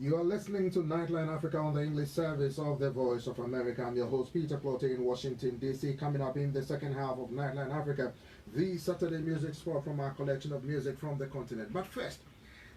You are listening to Nightline Africa on the English service of the Voice of America. I'm your host, Peter Clotte in Washington, D.C. Coming up in the second half of Nightline Africa, the Saturday music spot from our collection of music from the continent. But first,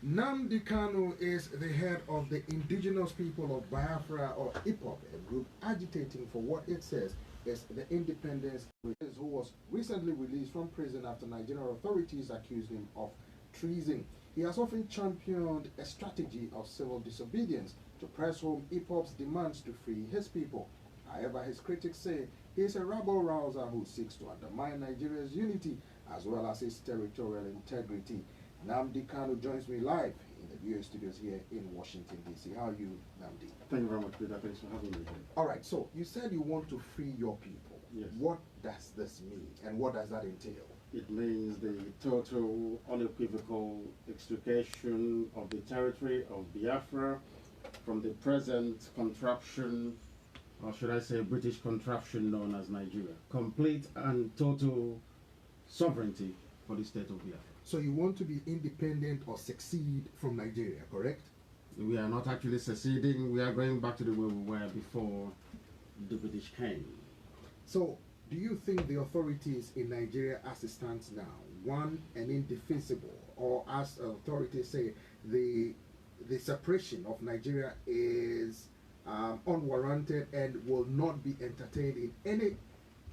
Nnamdi Kanu is the head of the Indigenous people of Biafra, or IPOB, a group agitating for what it says is the independence, who was recently released from prison after Nigerian authorities accused him of treason. He has often championed a strategy of civil disobedience to press home IPOB's demands to free his people. However, his critics say he is a rabble-rouser who seeks to undermine Nigeria's unity as well as its territorial integrity. Nnamdi Kanu joins me live in the VOA studios here in Washington, D.C. How are you, Nnamdi? Thank you very much, Peter. Thanks for having me here. All right, so you said you want to free your people. Yes. What does this mean, and what does that entail? It means the total, unequivocal extrication of the territory of Biafra from the present contraption, or should I say British contraption known as Nigeria. Complete and total sovereignty for the state of Biafra. So you want to be independent or succeed from Nigeria, correct? We are not actually seceding. We are going back to the way we were before the British came. So do you think the authorities in Nigeria as it stands now, one, and indefensible, or as authorities say, the separation of Nigeria is unwarranted and will not be entertained in any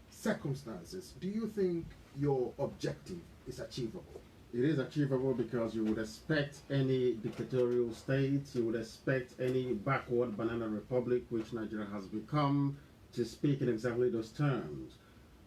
circumstances? Do you think your objective is achievable? It is achievable because you would expect any dictatorial state, you would expect any backward banana republic, which Nigeria has become, to speak in exactly those terms.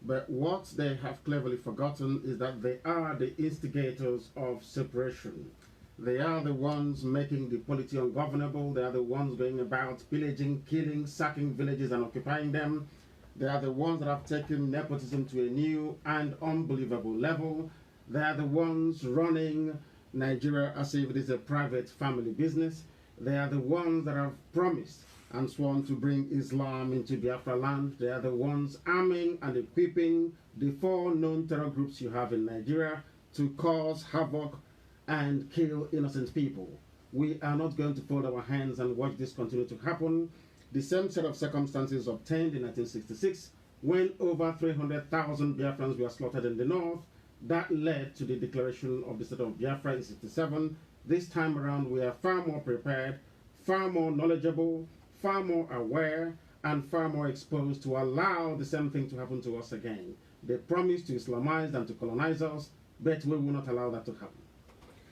But what they have cleverly forgotten is that they are the instigators of separation. They are the ones making the polity ungovernable. They are the ones going about pillaging, killing, sacking villages and occupying them. They are the ones that have taken nepotism to a new and unbelievable level. They are the ones running Nigeria as if it is a private family business. They are the ones that have promised and sworn to bring Islam into Biafra land. They are the ones arming and equipping the 4 known terror groups you have in Nigeria to cause havoc and kill innocent people. We are not going to fold our hands and watch this continue to happen. The same set of circumstances obtained in 1966 when over 300,000 Biafrans were slaughtered in the north. That led to the declaration of the state of Biafra in 67. This time around, we are far more prepared, far more knowledgeable, far more aware, and far more exposed to allow the same thing to happen to us again. They promised to Islamize and to colonize us, but we will not allow that to happen.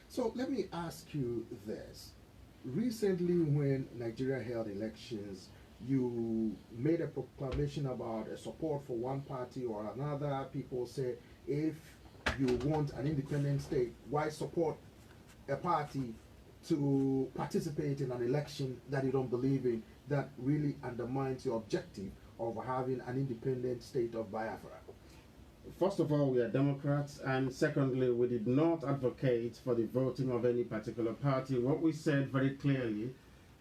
So let me ask you this. Recently, when Nigeria held elections, you made a proclamation about a support for one party or another. People say, if you want an independent state, why support a party to participate in an election that you don't believe in, that really undermines your objective of having an independent state of Biafra? First of all, we are Democrats, and secondly, we did not advocate for the voting of any particular party. What we said very clearly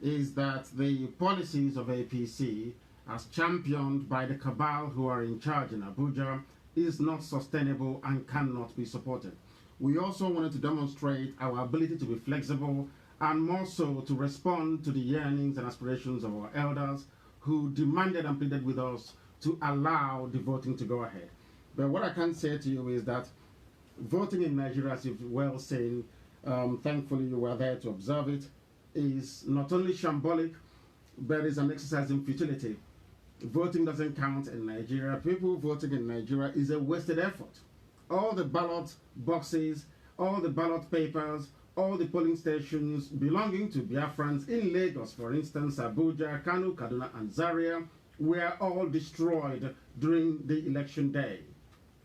is that the policies of APC, as championed by the cabal who are in charge in Abuja, is not sustainable and cannot be supported. We also wanted to demonstrate our ability to be flexible and more so to respond to the yearnings and aspirations of our elders who demanded and pleaded with us to allow the voting to go ahead. But what I can say to you is that voting in Nigeria, as you've well seen, thankfully you were there to observe it, is not only shambolic, but is an exercise in futility. Voting doesn't count in Nigeria. People voting in Nigeria is a wasted effort. All the ballot boxes, all the ballot papers, all the polling stations belonging to Biafrans in Lagos, for instance, Abuja, Kanu, Kaduna, and Zaria, were all destroyed during the election day,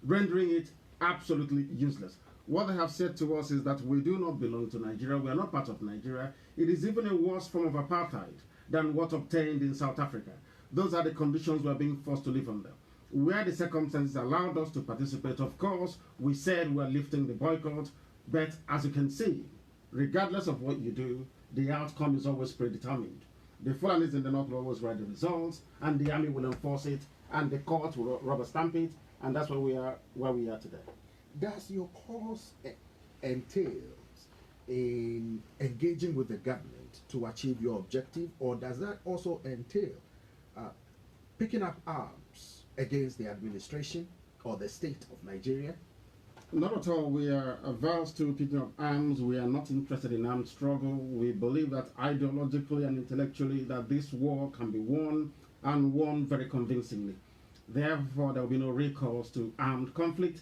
rendering it absolutely useless. What they have said to us is that we do not belong to Nigeria, we are not part of Nigeria. It is even a worse form of apartheid than what obtained in South Africa. Those are the conditions we are being forced to live under. Where the circumstances allowed us to participate, of course, we said we are lifting the boycott, but as you can see, regardless of what you do, the outcome is always predetermined. The Fulanis in the north will always write the results, and the army will enforce it, and the court will rubber stamp it, and that's where we are today. Does your cause entails in engaging engaging with the government to achieve your objective, or does that also entail picking up arms against the administration or the state of Nigeria? Not at all. We are averse to picking up arms. We are not interested in armed struggle. We believe that ideologically and intellectually that this war can be won, and won very convincingly. Therefore, there will be no recourse to armed conflict.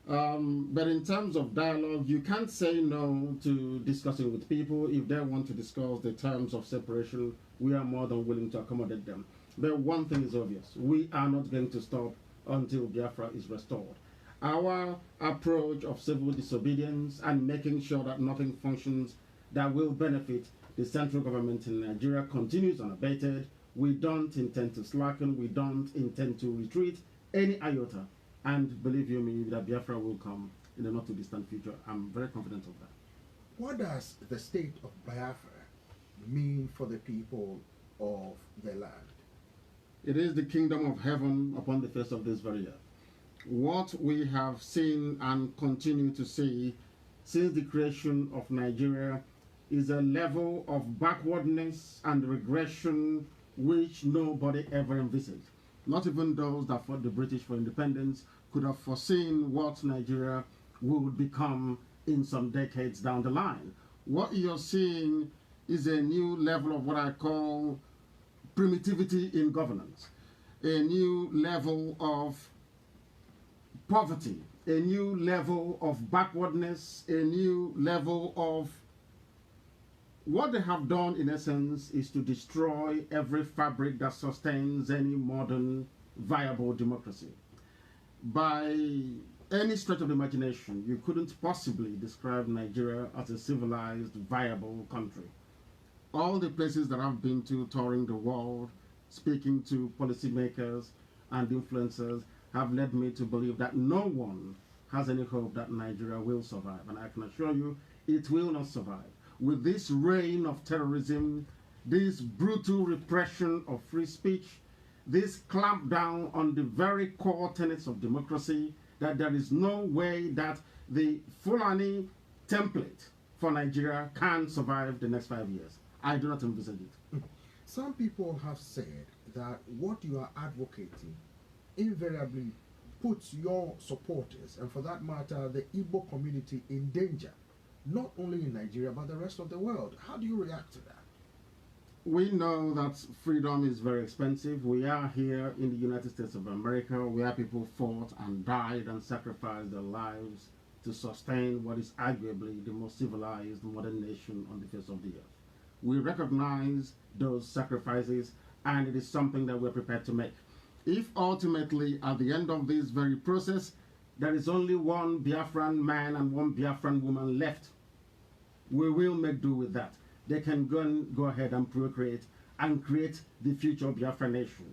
But in terms of dialogue, you can't say no to discussing with people. If they want to discuss the terms of separation, we are more than willing to accommodate them. But one thing is obvious. We are not going to stop until Biafra is restored. Our approach of civil disobedience and making sure that nothing functions that will benefit the central government in Nigeria continues unabated. We don't intend to slacken. We don't intend to retreat any iota. And believe you me, that Biafra will come in the not too distant future. I'm very confident of that. What does the state of Biafra mean for the people of the land? It is the kingdom of heaven upon the face of this very earth. What we have seen and continue to see since the creation of Nigeria is a level of backwardness and regression which nobody ever envisaged. Not even those that fought the British for independence could have foreseen what Nigeria would become in some decades down the line. What you're seeing is a new level of what I call primitivity in governance, a new level of poverty, a new level of backwardness, a new level of what they have done in essence is to destroy every fabric that sustains any modern viable democracy. By any stretch of the imagination, you couldn't possibly describe Nigeria as a civilized, viable country. All the places that I've been to touring the world, speaking to policymakers and influencers, have led me to believe that no one has any hope that Nigeria will survive. And I can assure you, it will not survive. With this reign of terrorism, this brutal repression of free speech, this clampdown on the very core tenets of democracy, that there is no way that the Fulani template for Nigeria can survive the next 5 years. I do not envisage it. Some people have said that what you are advocating invariably puts your supporters, and for that matter, the Igbo community, in danger, not only in Nigeria, but the rest of the world. How do you react to that? We know that freedom is very expensive. We are here in the United States of America, where people fought and died and sacrificed their lives to sustain what is arguably the most civilized modern nation on the face of the earth. We recognize those sacrifices, and it is something that we're prepared to make. If ultimately, at the end of this very process, there is only one Biafran man and one Biafran woman left, we will make do with that. They can go ahead and procreate and create the future Biafran nation.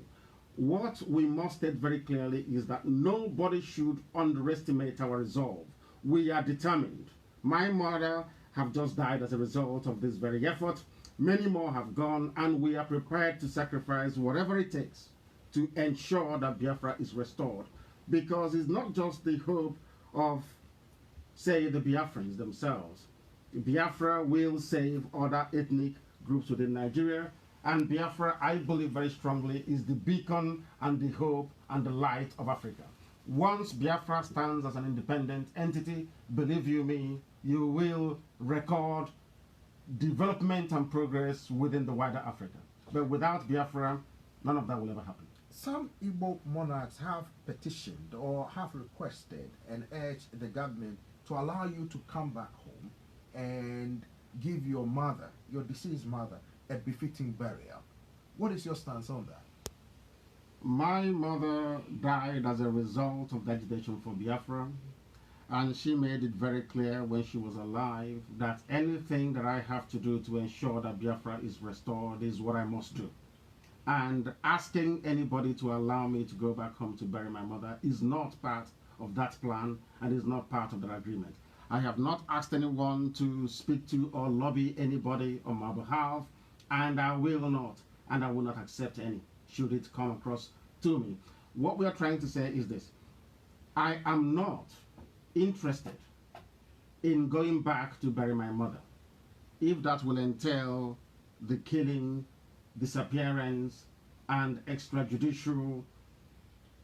What we must state very clearly is that nobody should underestimate our resolve. We are determined. My mother have just died as a result of this very effort. Many more have gone, and we are prepared to sacrifice whatever it takes to ensure that Biafra is restored. Because it's not just the hope of, say, the Biafrans themselves. Biafra will save other ethnic groups within Nigeria, and Biafra, I believe very strongly, is the beacon and the hope and the light of Africa. Once Biafra stands as an independent entity, believe you me, you will record development and progress within the wider Africa. But without Biafra, none of that will ever happen. Some Igbo monarchs have petitioned or have requested and urged the government to allow you to come back home and give your mother, your deceased mother, a befitting burial. What is your stance on that? My mother died as a result of the agitation for Biafra, and she made it very clear when she was alive that anything that I have to do to ensure that Biafra is restored is what I must do. And asking anybody to allow me to go back home to bury my mother is not part of that plan and is not part of that agreement. I have not asked anyone to speak to or lobby anybody on my behalf, and I will not, and I will not accept any, should it come across to me. What we are trying to say is this: I am not interested in going back to bury my mother. if that will entail the killing, disappearance, and extrajudicial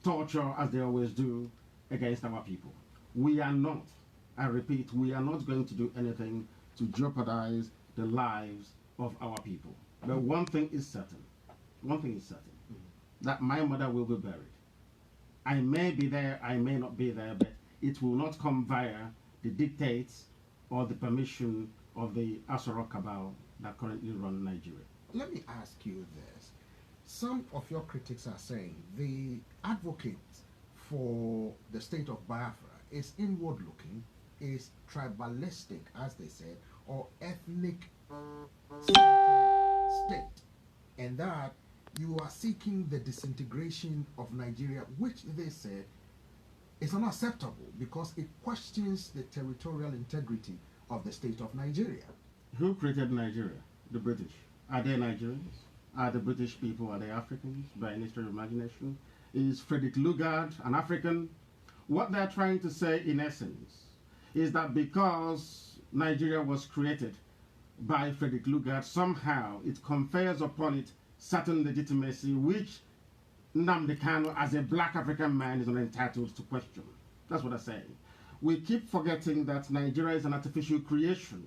torture, as they always do, against our people. We are not, I repeat, we are not going to do anything to jeopardize the lives of our people. But one thing is certain, that my mother will be buried. I may be there, I may not be there, but it will not come via the dictates or the permission of the Asoro cabal that currently run Nigeria. Let me ask you this. Some of your critics are saying the advocate for the state of Biafra is inward looking, is tribalistic, as they said, or ethnic state, and that you are seeking the disintegration of Nigeria, which they say is unacceptable because it questions the territorial integrity of the state of Nigeria. Who created Nigeria? The British. Are they Nigerians? Are the British people, are they Africans by any stretch of imagination? Is Frederick Lugard an African? What they're trying to say in essence is that because Nigeria was created by Frederick Lugard, somehow it confers upon it certain legitimacy which Nnamdi Kanu, as a black African man, is not entitled to question. That's what I'm saying. We keep forgetting that Nigeria is an artificial creation.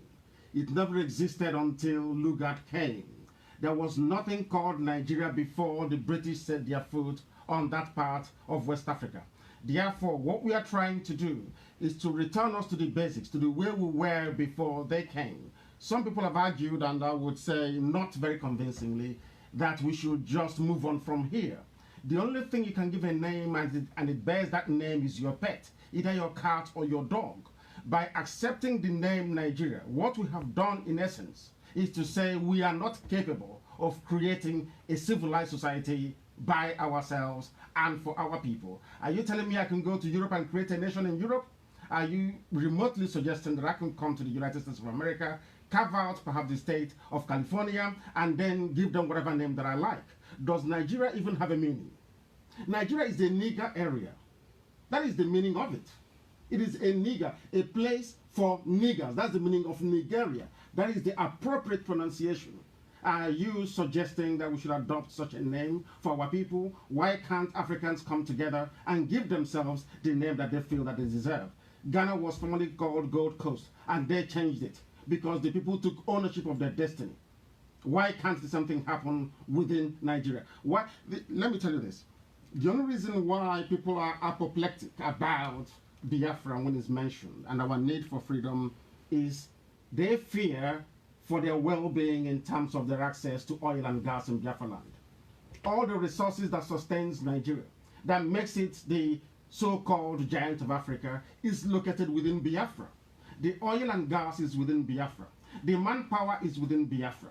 It never existed until Lugard came. There was nothing called Nigeria before the British set their foot on that part of West Africa. Therefore, what we are trying to do is to return us to the basics, to the way we were before they came. Some people have argued, and I would say not very convincingly, that we should just move on from here. The only thing you can give a name and it bears that name is your pet, either your cat or your dog. By accepting the name Nigeria, what we have done in essence is to say we are not capable of creating a civilized society by ourselves and for our people. Are you telling me I can go to Europe and create a nation in Europe? Are you remotely suggesting that I can come to the United States of America, carve out perhaps the state of California, and then give them whatever name that I like? Does Nigeria even have a meaning? Nigeria is a nigger area. That is the meaning of it. It is a nigger, a place for niggers. That's the meaning of Nigeria. That is the appropriate pronunciation. Are you suggesting that we should adopt such a name for our people? Why can't Africans come together and give themselves the name that they feel that they deserve? Ghana was formerly called Gold Coast, and they changed it because the people took ownership of their destiny. Why can't something happen within Nigeria? Let me tell you this. The only reason why people are apoplectic about Biafra when it's mentioned and our need for freedom is they fear for their well-being in terms of their access to oil and gas in Biafra land. All the resources that sustains Nigeria, that makes it the so-called giant of Africa, is located within Biafra. The oil and gas is within Biafra. The manpower is within Biafra.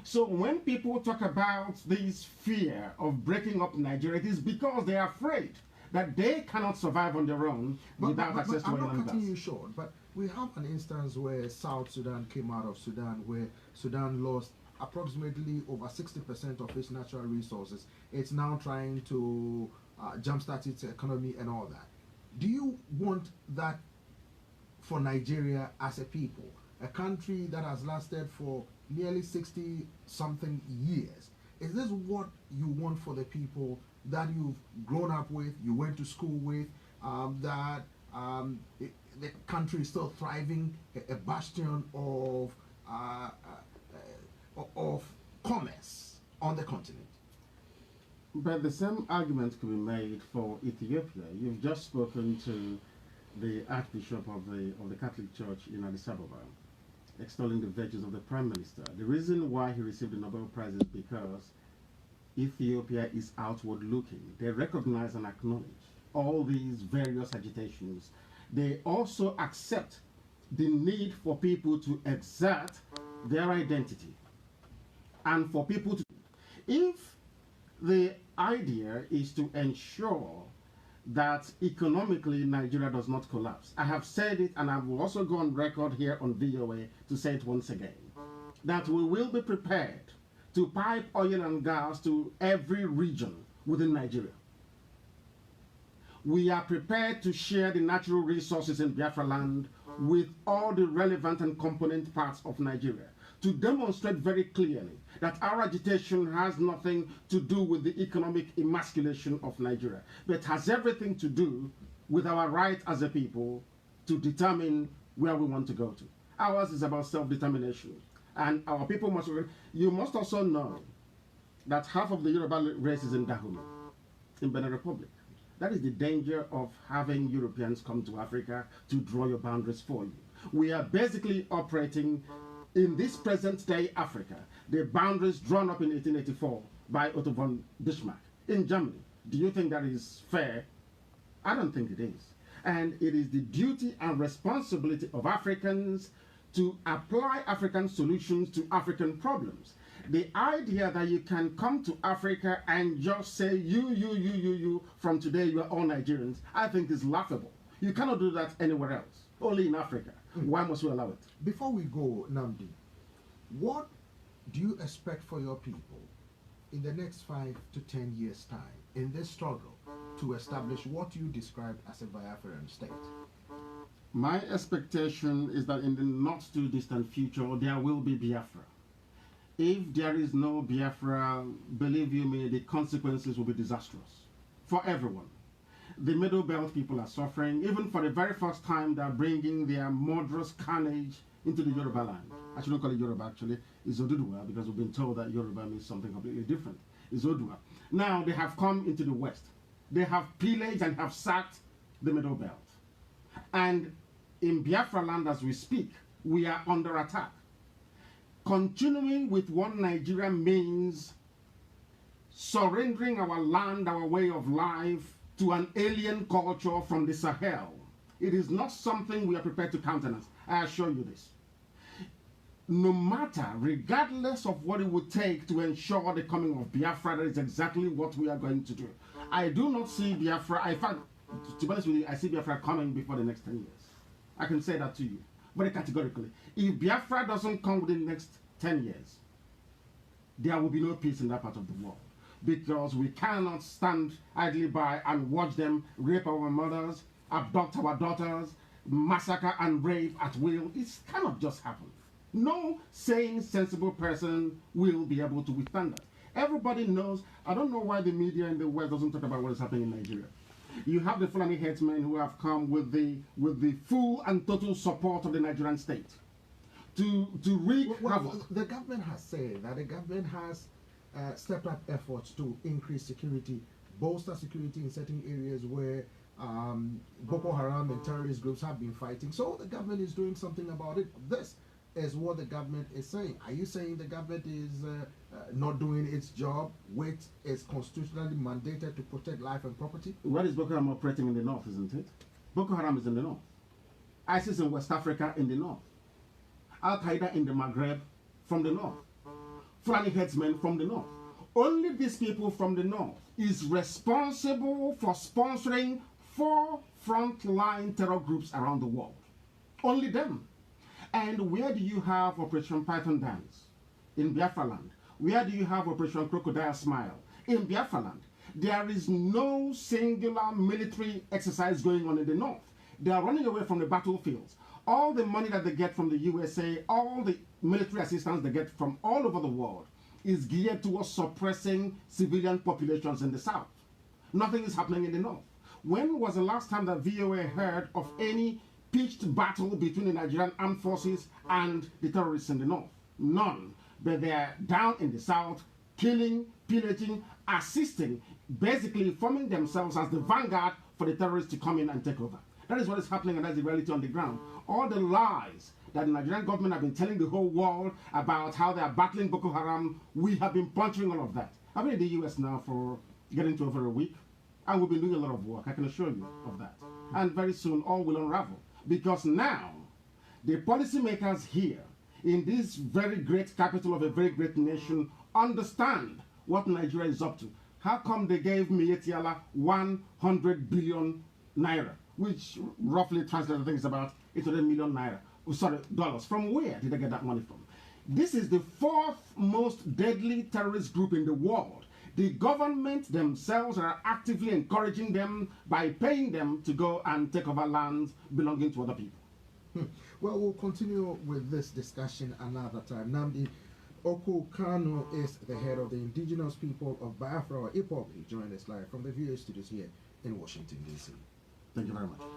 So when people talk about this fear of breaking up Nigeria, it is because they are afraid that they cannot survive on their own without access to oil and gas. I'm not cutting you short, but we have an instance where South Sudan came out of Sudan, where Sudan lost approximately over 60% of its natural resources. It's now trying to jumpstart its economy and all that. Do you want that for Nigeria as a people? A country that has lasted for nearly 60-something years. Is this what you want for the people that you've grown up with, you went to school with, the country is still thriving, a bastion of commerce on the continent? But the same argument could be made for Ethiopia. You've just spoken to the Archbishop of the Catholic Church in Addis Ababa, extolling the virtues of the Prime Minister. The reason why he received the Nobel Prize is because Ethiopia is outward looking. They recognize and acknowledge all these various agitations. They also accept the need for people to exert their identity and for people to... If the idea is to ensure that economically Nigeria does not collapse, I have said it and I will also go on record here on VOA to say it once again, that we will be prepared to pipe oil and gas to every region within Nigeria. We are prepared to share the natural resources in Biafra land with all the relevant and component parts of Nigeria, to demonstrate very clearly that our agitation has nothing to do with the economic emasculation of Nigeria, but has everything to do with our right as a people to determine where we want to go to. Ours is about self-determination. And our people must... You must also know that half of the Yoruba race is in Dahomey, in Benin Republic. That is the danger of having Europeans come to Africa to draw your boundaries for you. We are basically operating in this present day Africa, the boundaries drawn up in 1884 by Otto von Bismarck in Germany. Do you think that is fair? I don't think it is. And it is the duty and responsibility of Africans to apply African solutions to African problems. The idea that you can come to Africa and just say, you, from today you are all Nigerians, I think is laughable. You cannot do that anywhere else, only in Africa. Why must we allow it? Before we go, Nnamdi, what do you expect for your people in the next 5 to 10 years' time in this struggle to establish what you described as a Biafran state? My expectation is that in the not too distant future, there will be Biafra. If there is no Biafra, believe you me, the consequences will be disastrous for everyone. The Middle Belt people are suffering. Even for the very first time, they are bringing their murderous carnage into the Yoruba land. I shouldn't call it Yoruba, actually. It's Oduduwa, because we've been told that Yoruba means something completely different. It's Odua. Now, they have come into the West. They have pillaged and have sacked the Middle Belt. And in Biafra land, as we speak, we are under attack. Continuing with one Nigeria means surrendering our land, our way of life, to an alien culture from the Sahel. It is not something we are prepared to countenance. I assure you this. No matter, regardless of what it would take to ensure the coming of Biafra, that is exactly what we are going to do. I do not see Biafra, in fact, to be honest with you, I see Biafra coming before the next 10 years. I can say that to you, very categorically. If Biafra doesn't come within the next 10 years, there will be no peace in that part of the world. Because we cannot stand idly by and watch them rape our mothers, abduct our daughters, massacre and rape at will. It cannot just happen. No sane, sensible person will be able to withstand that. Everybody knows. I don't know why the media in the West doesn't talk about what is happening in Nigeria. You have the Fulani headsmen who have come with the full and total support of the Nigerian state to wreak havoc. The government has said that the government has stepped up efforts to increase security, bolster security in certain areas where Boko Haram and terrorist groups have been fighting. So the government is doing something about it. This is what the government is saying. Are you saying the government is not doing its job, which is constitutionally mandated to protect life and property? Where is Boko Haram operating in the north, isn't it? Boko Haram is in the north. ISIS in West Africa in the north. Al-Qaeda in the Maghreb from the north. Fulani headsmen from the north. Only these people from the north is responsible for sponsoring 4 frontline terror groups around the world. Only them. And where do you have Operation Python Dance? In Biafra land. Where do you have Operation Crocodile Smile? In Biafra land. There is no singular military exercise going on in the north. They are running away from the battlefields. All the money that they get from the USA, all the military assistance they get from all over the world is geared towards suppressing civilian populations in the south. Nothing is happening in the north. When was the last time that VOA heard of any pitched battle between the Nigerian armed forces and the terrorists in the north? None. But they're down in the south, killing, pillaging, assisting, basically forming themselves as the vanguard for the terrorists to come in and take over. That is what is happening, and that's the reality on the ground. All the lies that the Nigerian government have been telling the whole world about how they are battling Boko Haram, we have been puncturing all of that. I've been in the US now for getting to over a week, and we've been doing a lot of work, I can assure you of that. And very soon, all will unravel. Because now, the policymakers here, in this very great capital of a very great nation, understand what Nigeria is up to. How come they gave Mietiala 100 billion naira, which roughly translates, I think, is about 800 million naira. Oh, sorry, dollars. From where did they get that money from? This is the 4th most deadly terrorist group in the world. The government themselves are actively encouraging them by paying them to go and take over lands belonging to other people. Well, Well, we'll continue with this discussion another time. Nnamdi Kanu is the head of the Indigenous people of Biafra, or IPOB. He joined us live from the VOA studios here in Washington, D.C. Thank you very much.